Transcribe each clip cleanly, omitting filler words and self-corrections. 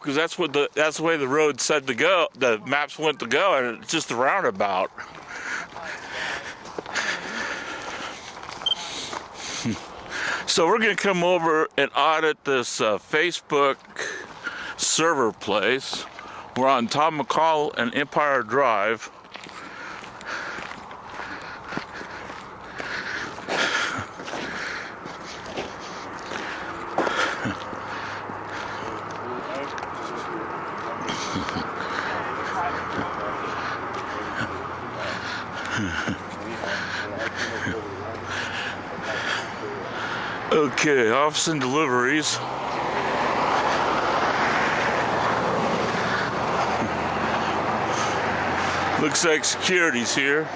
because that's the way the road said to go. The maps went to go, and it's just a roundabout. So we're gonna come over and audit this Facebook server place. We're on Tom McCall and Empire Drive. Okay, office and deliveries. Looks like security's here.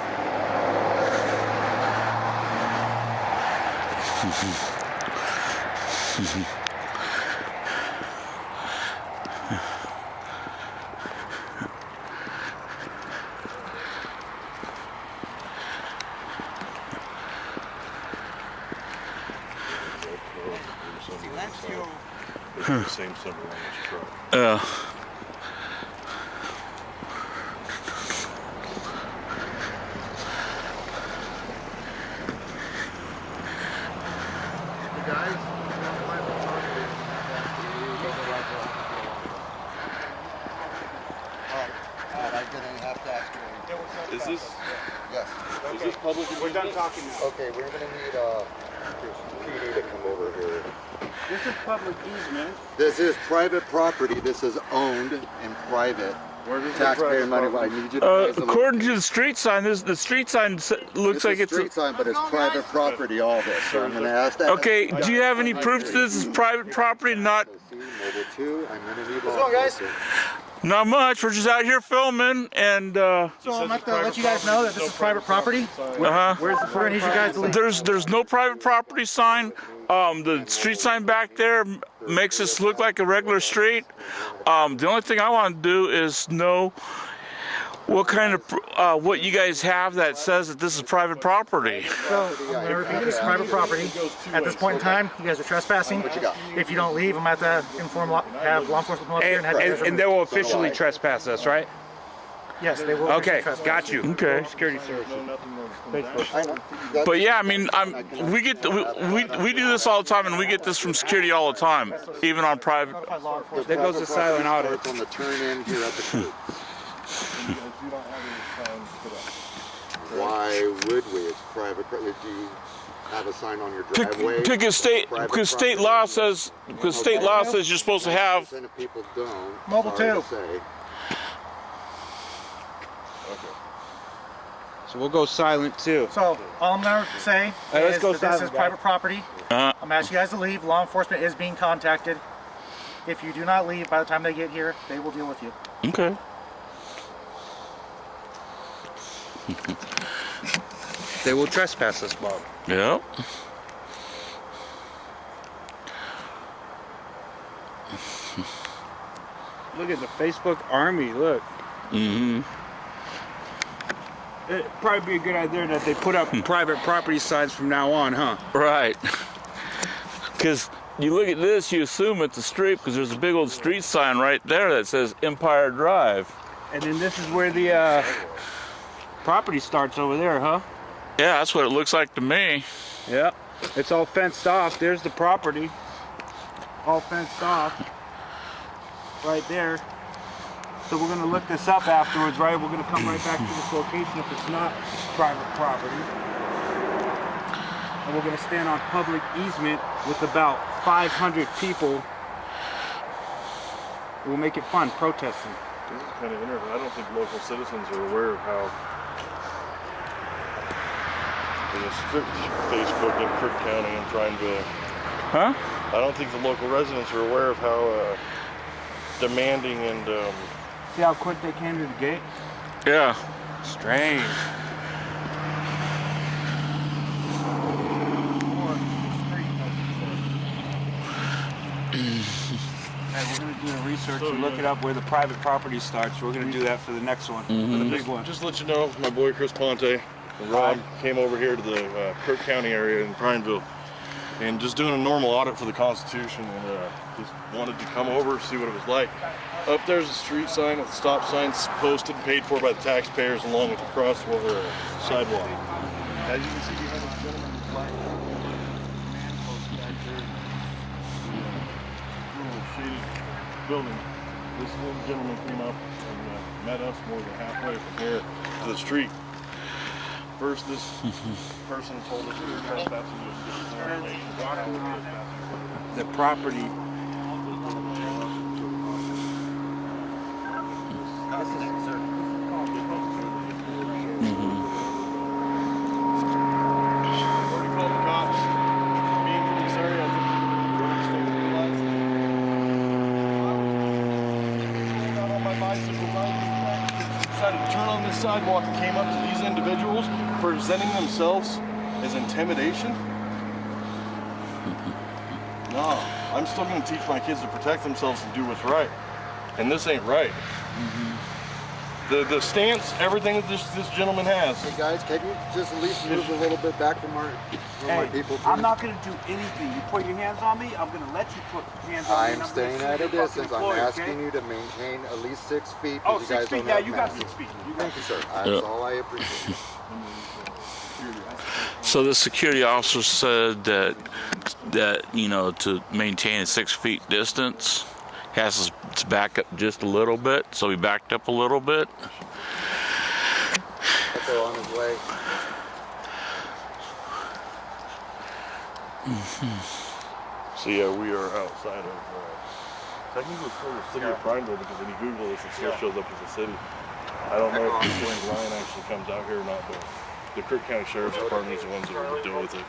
The same symbol on this truck. Is this? Yes. Okay. Is this public? We're done talking now. Okay, we're going to need PD to come over here. This is public easement. This is private property. This is owned and private. Taxpayer money. I need you to According to the street sign, the street sign looks like it's a street sign, but it's private property. All this. So I'm going to ask that. Okay, do you have any proof that this is private property? Not. Mobile 2. I'm going to need. What's going on, guys? Not much. We're just out here filming, and So I'm going to let you guys know that this is private property. We're going to need you guys to leave. There's no private property sign. The street sign back there makes this look like a regular street. The only thing I want to do is know what kind of what you guys have that says that this is private property. So I'm going to repeat, this is private property. At this point in time, you guys are trespassing. If you don't leave, I'm going to have to have law enforcement come up here and have you guys And they will officially trespass us, right? Yes, they will. Okay, trespass. got you. Okay. Security services. But yeah, I mean, we do this all the time, and we get this from security all the time, even on private. There goes the silent audit. On the turn in here at the coop. Why would we? It's private. Do you have a sign on your driveway? Because state law says you're supposed to have. Percent of people don't. Mobile Sorry 2. to say. So we'll go silent too. So all I'm going to say let's is go that this silent, is private property. I'm asking you guys to leave. Law enforcement is being contacted. If you do not leave by the time they get here, they will deal with you. Okay. They will trespass us, Bob. Yep. Look at the Facebook army, look. Mm-hmm. It'd probably be a good idea that they put up private property signs from now on, huh? Right. Because you look at this, you assume it's a street because there's a big old street sign right there that says Empire Drive. And then this is where the property starts over there, huh? Yeah, that's what it looks like to me. Yeah. It's all fenced off. There's the property. All fenced off. Right there. So we're going to look this up afterwards, right? We're going to come right back to this location if it's not private property. And we're going to stand on public easement with about 500 people. We'll make it fun, protesting. This is kind of interesting. I don't think local citizens are aware of how the strict Facebook in Crook County and Primeville. Huh? I don't think the local residents are aware of how demanding and See how quick they came to the gate? Yeah. Strange. We're going to do the research and look it up where the private property starts. We're going to do that for the next one, for the big one. just to let you know, my boy Chris Ponte and Rob came over here to the Crook County area in Primeville and just doing a normal audit for the Constitution, and just wanted to come over, see what it was like. Up there's a street sign, a stop sign's posted and paid for by the taxpayers, along with the crosswalk or sidewalk. As you can see behind this gentleman, the black man post back there, the little shaded building. This little gentleman came up and met us more than halfway from here to the street. First, this person told us we were trespassing. The property. Already called the cops. Being from this area, I think we're out on my bicycle, decided to turn on this sidewalk and came up to these individuals presenting themselves as intimidation. No, I'm still going to teach my kids to protect themselves and do what's right. And this ain't right. The stance, everything that this gentleman has. Hey guys, can you just at least move a little bit back from my people? I'm not going to do anything. You put your hands on me, I'm going to let you put your hands on me. I'm staying at a distance. I'm asking you to maintain at least 6 feet. Oh, you 6 guys feet. don't Yeah, have you got masks. 6 feet. Thank you, sir. That's all I appreciate. So the security officer said that you know, to maintain a 6 feet distance, has to back up just a little bit. So he backed up a little bit. Echo on his way. So yeah, we are outside of, technically it's called the city of Primeville, because when you Google this, it still shows up as a city. I don't know if the line actually comes out here or not, but the Crook County Sheriff's Department is the ones that will deal with it.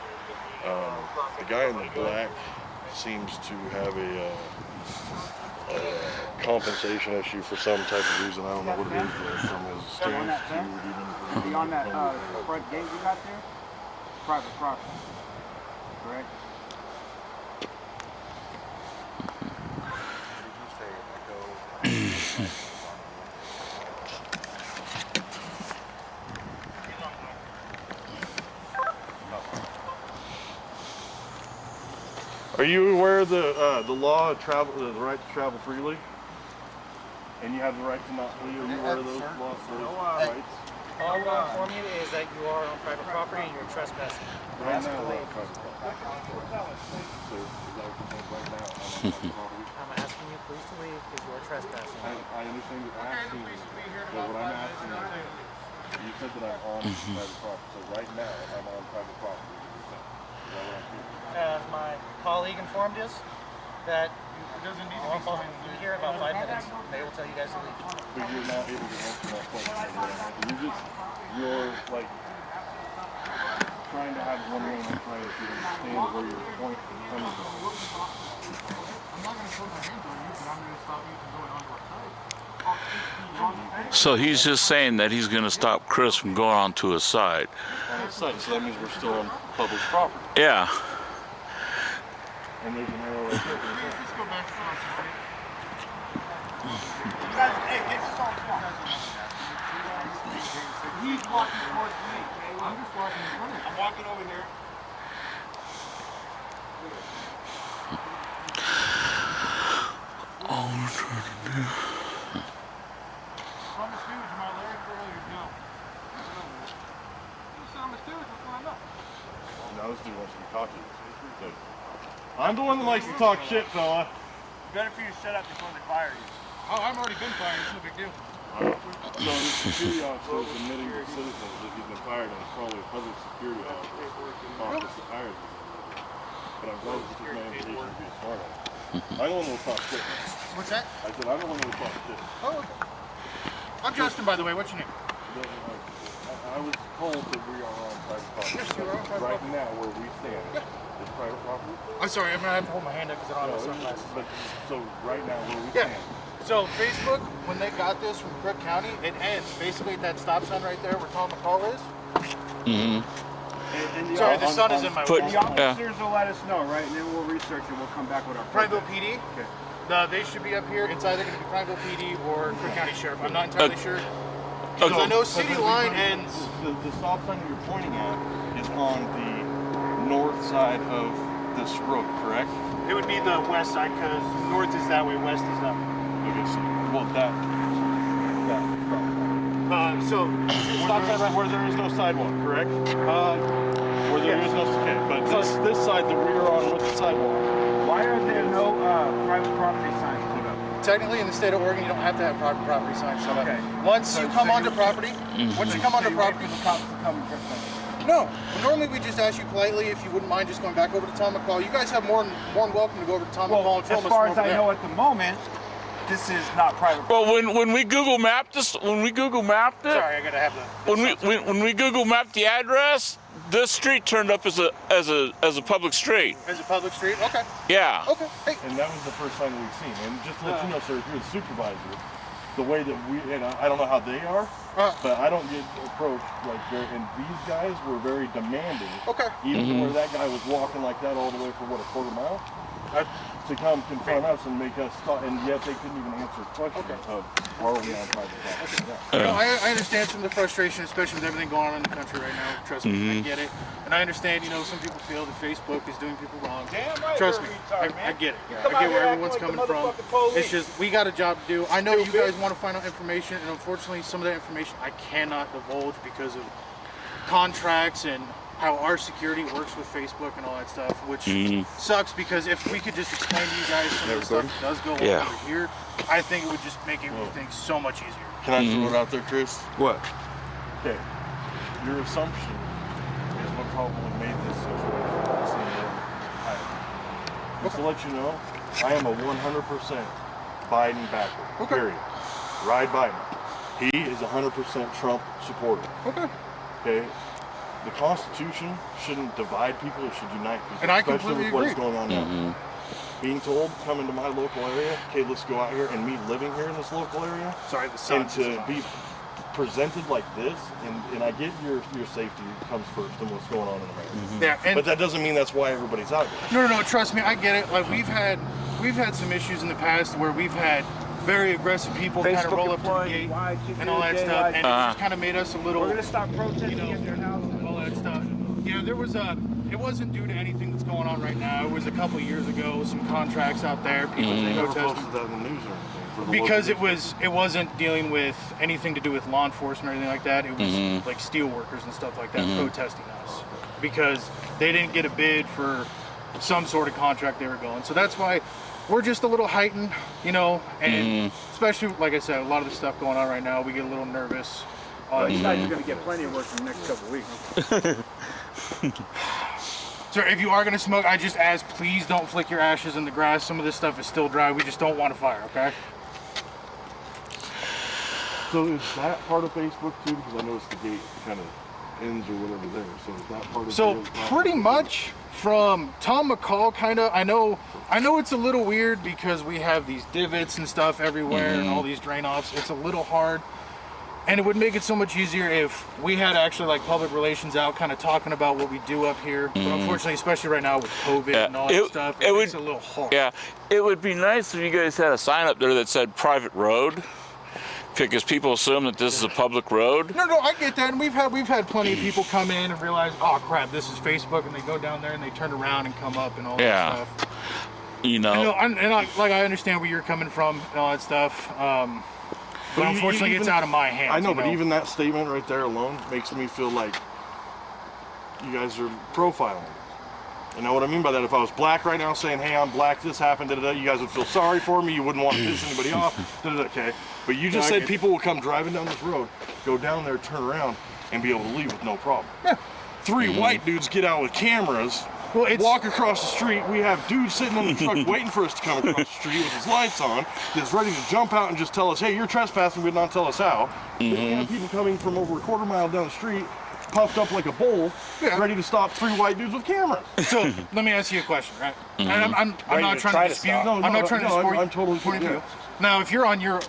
The guy in the black seems to have a compensation issue for some type of reason. I don't know what it is, from his stance to even... Beyond that front gate you got there, private property, correct? Are you aware of the law of travel, the right to travel freely? And you have the right to not flee? Are you aware of those laws? Rights? All we'll inform you is that you are on private property and you're trespassing. Right now, we're on private property. So, is that what you're saying right now? I'm on private property? I'm asking you please to leave because you are trespassing. I understand you're asking me, but what I'm asking you said that I'm on private property. So right now, I'm on private property. Is that what I'm hearing? As my colleague informed us, that you'll be here in about 5 minutes. They will tell you guys to leave. But you're not able to answer that question. You're like trying to have one lane and trying to understand where your point is coming from. I'm not going to put my hands on you, but I'm going to stop you from going onto our side. So he's just saying that he's going to stop Chris from going onto his side. On the site, so that means we're still on public property. Yeah. And there's an arrow right there. Let's go back across the street. You guys, hey, get this on film. He's walking towards me. I'm just walking in front of you. I'm walking over here. All we're trying to do. I'm a steward. Am I Larry Curly or no? You sound mysterious. What's going on? Now this dude wants to be cocky. So, I'm the one that likes to talk shit, fella. Better for you to shut up before they fire you. Oh, I've already been fired. It's no big deal. So this security officer is admitting to citizens that he's been fired, and it's probably a public security office that hired him. But I'm glad this is my invitation to be a smart ass. I don't want to talk shit. What's that? I said I don't want to talk shit. Oh, okay. I'm Justin, by the way. What's your name? I was told that we are on private property. Yes, you are on private right property. now, where we stand, is private property. I'm sorry. I'm going to have to hold my hand up because I don't have my sunglasses. But so right now, where we Yeah. stand. So Facebook, when they got this from Crook County, it ends basically at that stop sign right there where Tom McCall is. And Sorry, the sun is in my Put- way. the officers will let us know, right? And then we'll research and we'll come back with our Primeville PD. Okay. They should be up here. It's either going to be Primeville PD or Crook County Sheriff. I'm not entirely sure. Okay. Because I know city line ends. The stop sign that you're pointing at is on the north side of this road, correct? It would be the west side because north is that way, west is up. Okay, so, well, that. So Where there is no sidewalk, correct? Where there is no, okay, but this side that we are on with the sidewalk. Why are there no private property signs put up? technically in the state of Oregon, you don't have to have private property signs set up. Okay. Once you come onto property, once you come onto property, the cops to come and check them. no. Normally we just ask you politely if you wouldn't mind just going back over to Tom McCall. You guys have more than welcome to go over to Tom McCall and film as us far from as over I there. know at the moment, this is not private. Well, when we Google mapped this, when we Google mapped it, Sorry, I gotta have the. when we Google mapped the address, this street turned up as a public street. As a public street? Okay. Yeah. Okay. Hey. And that was the first sign we've seen. And just to let you know, sir, if you're the supervisor, the way that we, and I don't know how they are, but I don't get approached like they're, and these guys were very demanding. Okay. Even to where that guy was walking like that all the way for what, a quarter mile? To come confront us and make us stop, and yet they couldn't even answer the question of are we on private property? You know, I understand some of the frustration, especially with everything going on in the country right now. Trust me, I get it. And I understand, you know, some people feel that Facebook is doing people wrong. Damn right. Trust me, I get it. I get where everyone's coming from. It's just, we got a job to do. I know you guys want to find out information, and unfortunately, some of that information I cannot divulge because of contracts and how our security works with Facebook and all that stuff, which sucks because if we could just explain to you guys some of the stuff that does go on over here, I think it would just make everything so much easier. Can I throw it out there, Chris? What? Okay. Your assumption is what probably made this situation seem higher. Just to let you know, I am a 100% Biden backer. Period. Ride Biden. He is 100% Trump supporter. Okay. The Constitution shouldn't divide people; it should unite people. And I especially completely with what is agree. going on now. Being told, come into my local area, okay, let's go out here, and me living here in this local area, Sorry, the sun. and to be presented like this, and I get your safety comes first and what's going on in America. Yeah, and But that doesn't mean that's why everybody's out there. no, trust me, I get it. Like we've had some issues in the past where we've had very aggressive people kind of Facebook roll up to the gate employees, and all that stuff, and it just kind of made us a little. We're gonna stop protesting at their houses. All that stuff. Yeah, there was it wasn't due to anything that's going on right now. It was a couple of years ago, some contracts out there, people They never protesting. posted that in the news or anything. For the Because local it wasn't dealing with anything to do with law enforcement or anything like that. It was like steel workers and stuff like that protesting us because they didn't get a bid for some sort of contract they were going. So that's why we're just a little heightened, you know, and especially like I said, a lot of the stuff going on right now, we get a little nervous. You guys are gonna get plenty of work in the next couple of weeks. Sir, if you are going to smoke, I just ask, please don't flick your ashes in the grass. Some of this stuff is still dry. We just don't want a fire, okay? So is that part of Facebook too? Because I noticed the gate kind of ends or whatever there. So is that part of So the pretty much from Tom McCall, kind of, I know it's a little weird because we have these divots and stuff everywhere and all these drain offs. It's a little hard. And it would make it so much easier if we had actually like public relations out kind of talking about what we do up here. But unfortunately, especially right now with COVID and all that stuff, it makes it a little hard. Yeah, it would be nice if you guys had a sign up there that said private road, because people assume that this is a public road. No, I get that, and we've had plenty of people come in and realize, oh crap, this is Facebook, and they go down there and they turn around and come up and all that stuff. You know. I understand where you're coming from and all that stuff. But unfortunately, it's out of my hands. I know, you but even that statement right there alone makes me feel like you guys are profiling. You know what I mean by that? If I was black right now saying, hey, I'm black, this happened, you guys would feel sorry for me, you wouldn't want to piss anybody off, okay? But you just said people will come driving down this road, go down there, turn around, and be able to leave with no problem. Yeah. Three white dudes get out with cameras, walk across the street. We have dudes sitting in the truck waiting for us to come across the street with his lights on, that's ready to jump out and just tell us, hey, you're trespassing, but not tell us how. Then you have people coming from over a quarter mile down the street, puffed up like a bull, ready to stop three white dudes with cameras. So let me ask you a question, right? And I'm not trying to dispute. I'm not trying to dispute. I'm totally point of view. Now, if you're on your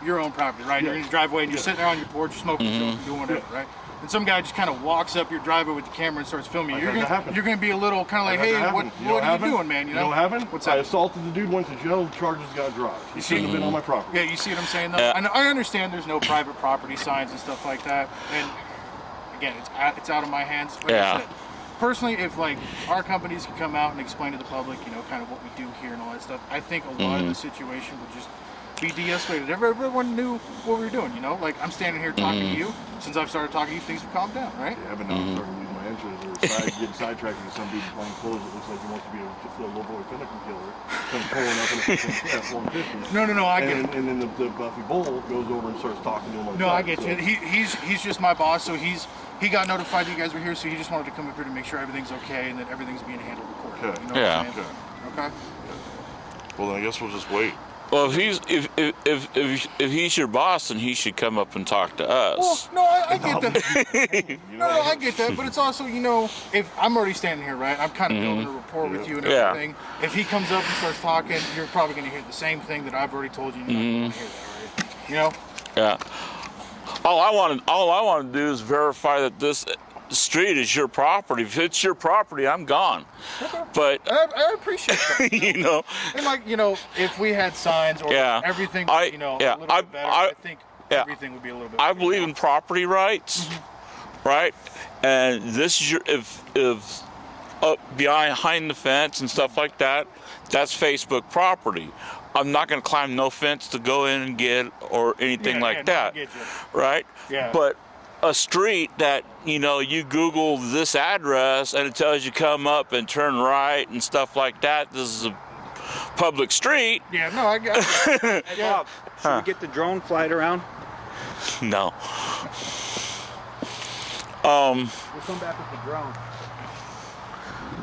own property, right? You're in your driveway and you're sitting there on your porch, you're smoking, doing whatever, right? And some guy just kind of walks up your driveway with the camera and starts filming you. You're gonna be a little kind of like, hey, what are you doing, man? You know what happened? What's I that? assaulted the dude, went to jail, the charges got dropped. He shouldn't have been on my property. Yeah, you see what I'm saying, though? I understand there's no private property signs and stuff like that. And again, it's out of my hands. Like I said, personally, if like our companies could come out and explain to the public, you know, kind of what we do here and all that stuff, I think a lot of the situation would just be de-escalated. Everyone knew what we were doing, you know? Like, I'm standing here talking to you. Since I've started talking to you, things have calmed down, right? Yeah, but now I'm starting to lose my interest or getting sidetracked into some dude playing clothes that looks like he wants to be just a little boy Finnegan killer. Comes pulling up in a F-150. No, I get it. And then the Buffy Bull goes over and starts talking to him. No, I get you. He's just my boss, so he got notified that you guys were here, so he just wanted to come up here to make sure everything's okay and that everything's being handled accordingly. Okay. You know Yeah. what I'm saying? Okay. Well, then I guess we'll just wait. Well, if he's your boss, then he should come up and talk to Well, us. no, I get that. No, I get that, but it's also, you know, if I'm already standing here, right? I'm kind of building a rapport with you and Yeah. everything. If he comes up and starts talking, you're probably going to hear the same thing that I've already told you. You're not going to hear that, right? You know? Yeah. All I want to do is verify that this street is your property. If it's your property, I'm gone. Okay. But I appreciate that. you know, And like, you know, if we had signs or Yeah. everything, you know, yeah, a little bit better, I think yeah. everything would be a little bit I better. believe in property rights, right? And this is your if up behind the fence and stuff like that, that's Facebook property. I'm not going to climb no fence to go in and get or anything Yeah, like yeah, no, I that, get you. right? Yeah. But a street that, you know, you Google this address and it tells you come up and turn right and stuff like that. This is a public street. Yeah, no, I got you. Hey, Bob, should we get the drone flight around? No. We'll come back with the drone.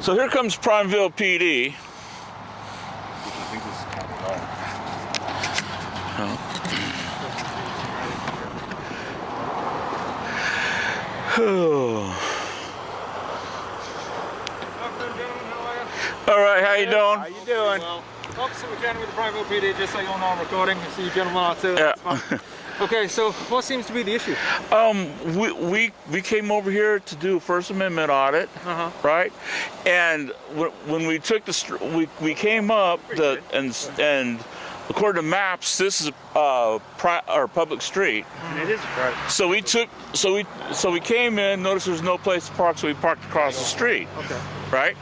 So here comes Primeville PD. Which I think is kind of wrong. All right, how you doing? How you doing? Well, Officer McKenna with the Primeville PD, just so you all know I'm recording. I see you gentlemen are too. Yeah. That's fine. Okay, so what seems to be the issue? We came over here to do a First Amendment audit, right? And when we took we came up and according to maps, this is our public street. And it is a private. So we came in, noticed there's no place to park, so we parked across the street. Okay. Right?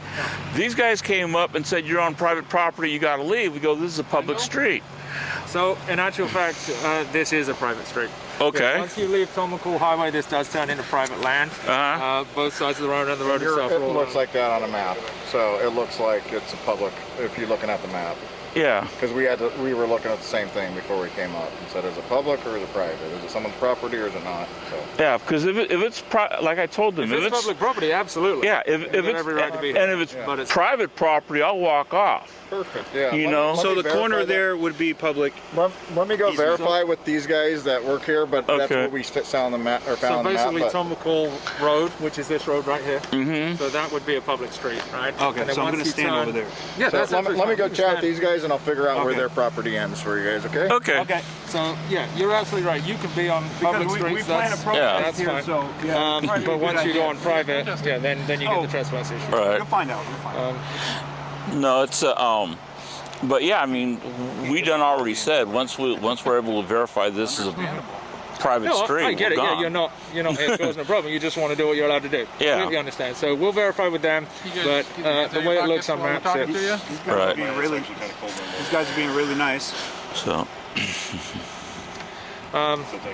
These guys came up and said, "You're on private property. You got to leave." We go, "This is a public street." So, in actual fact, this is a private street. Okay. Once you leave Tomahawk Highway, this does turn into private land. Both sides of the road and the road itself. It are all looks owned. like that on a map, so it looks like it's a public. If you're looking at the map, Yeah. because we were looking at the same thing before we came up and said, is it public or is it private? Is it someone's property or is it not? So Yeah, because if it's like I told them, If it's public property, absolutely. yeah, if got it's every right to be and if it's But it's- private property, I'll walk off. Perfect. yeah, You let me- know? let So me the corner verify that. there would be public. Let me go verify with these guys that work here, but that's Okay. what we found on the map or So found on the map. basically, but- Tomahawk Road, which is this road right here. Mm-hmm. So that would be a public street, right? Okay, And then so I'm once going to you stand turn- over there. Yeah, So that's let me absolutely go fine. chat with these guys and I'll figure out where Okay. their property ends for you guys. Okay? Okay. Okay. So yeah, you're absolutely right. You can be on public Because we streets. plan a that's, protest that's here, fine. so yeah. probably a But good once you idea. go on private, yeah, then you get Oh. the trespass issue. Right. You'll find out. You'll find out. No, it's but yeah, I mean, we done already said once we're able to verify this is a private No, street. I get it. we're Yeah, gone. you're not here causing a problem. You just want to do what you're allowed to do. Yeah. Completely understand. So we'll verify with them. But the way it looks on maps, These guys Right. are being really. These guys are being really nice. So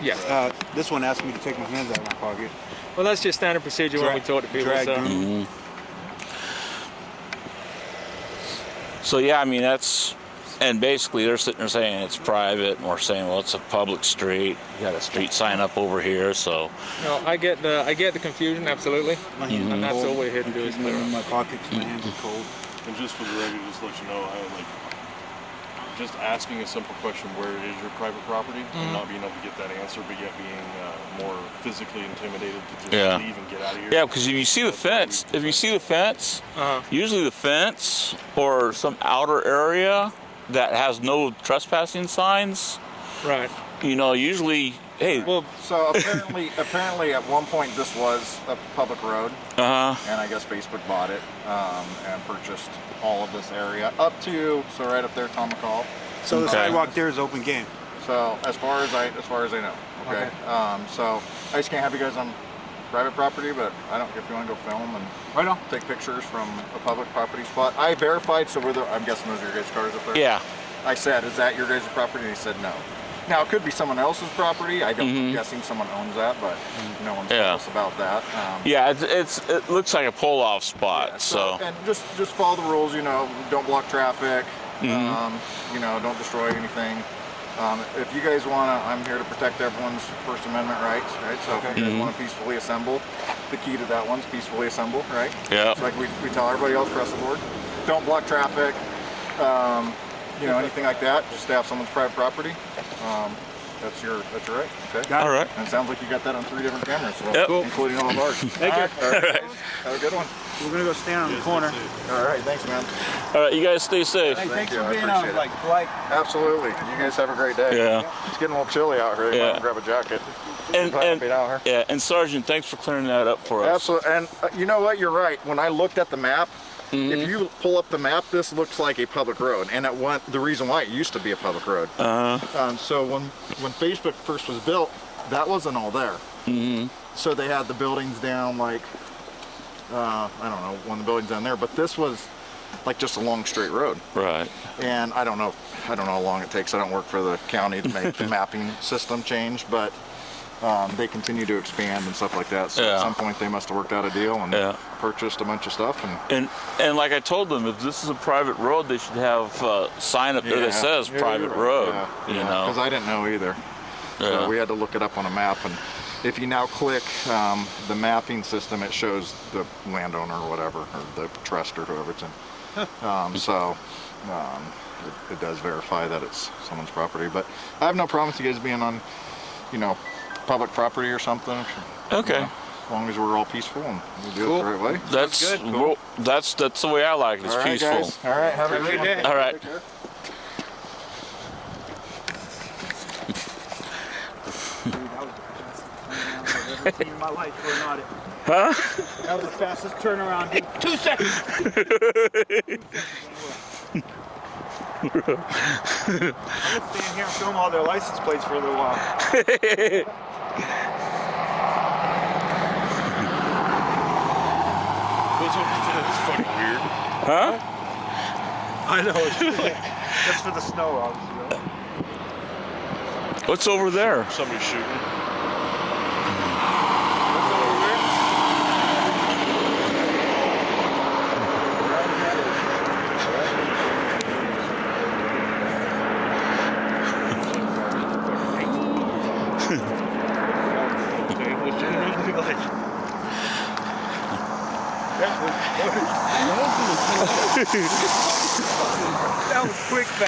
yeah. This one asked me to take my hands out of my pocket. Well, that's just standard procedure when we talk to people. Drag So. through. So yeah, I mean that's, and basically they're sitting there saying it's private, and we're saying, well, it's a public street. You got a street sign up over here, so No, I get the confusion absolutely, My hands are and that's cold. all we're here to do is Keep them clear in up. my pockets. My hands are cold. And just for the record, just to let you know, just asking a simple question, where is your private property, and not being able to get that answer, but yet being more physically intimidated to just Yeah. leave and get out of here. yeah, because if you see the fence, usually the fence or some outer area that has no trespassing signs, Right. you know, usually, hey, Well, So apparently at one point this was a public road, and I guess Facebook bought it and purchased all of this area up to right up there, Tomahawk. So the Okay. sidewalk there is open game. So as far as I know, okay. So I just can't have you guys on private property, but I don't. If you want to go film and Right on. take pictures from a public property spot, I verified. So I'm guessing those are your guys' cars up there. Yeah. I said, "Is that your guys' property?" And he said, "No." Now it could be someone else's property. I don't. I'm guessing someone owns that, but no one's told us about that. Yeah, it looks like a pull-off spot. So and just follow the rules. You know, don't block traffic. You know, don't destroy anything. If you guys want to, I'm here to protect everyone's First Amendment rights, right? So if you guys want to peacefully assemble, the key to that one's peacefully assemble, right? Yeah. It's like we tell everybody else across the board, don't block traffic, you know, anything like that. Just stay off someone's private property. That's your right. Okay. all right. And it sounds like you got that on 3 different cameras, so Yep. including all of ours. Thank you. All right. Have a good one. We're gonna go stand on the corner. All right. Thanks, man. All right, you guys stay safe. Hey, thanks you, for I being appreciate on it. like polite. Absolutely. You guys have a great day. Yeah. It's getting a little chilly out here. You Yeah. might grab a jacket. And Be down here. yeah, and Sergeant, thanks for clearing that up for us. Absolutely. And you know what? You're right. When I looked at the map, if you pull up the map, this looks like a public road, and the reason why it used to be a public road. So when Facebook first was built, that wasn't all there. So they had the buildings down like I don't know, one of the buildings down there, but this was like just a long straight road. Right. And I don't know how long it takes. I don't work for the county to make the mapping system change, but they continue to expand and stuff like that. So Yeah. at some point they must have worked out a deal and Yeah. purchased a bunch of stuff. And And like I told them, if this is a private road, they should have a sign up there that says private road. You know. because I didn't know either. Yeah. So we had to look it up on a map. And if you now click the mapping system, it shows the landowner or whatever, or the trust or whoever it's in. It does verify that it's someone's property. But I have no problem with you guys being on, you know, public property or something. Okay. You know, as long as we're all peaceful and we do it the right way. That's good. Cool. well, that's the way I like it. It's All right, peaceful. guys. All right. Have a great day. All right. Take care. Dude, that was the fastest turnaround I've ever seen in my life for an audit. Huh? That was the fastest turnaround, dude. 2 seconds. I'm gonna stand here and film all their license plates for a little while. It's fucking weird. Huh? I know. That's for the snow, obviously. What's over there? Somebody's shooting. What's over there? That was quick, man.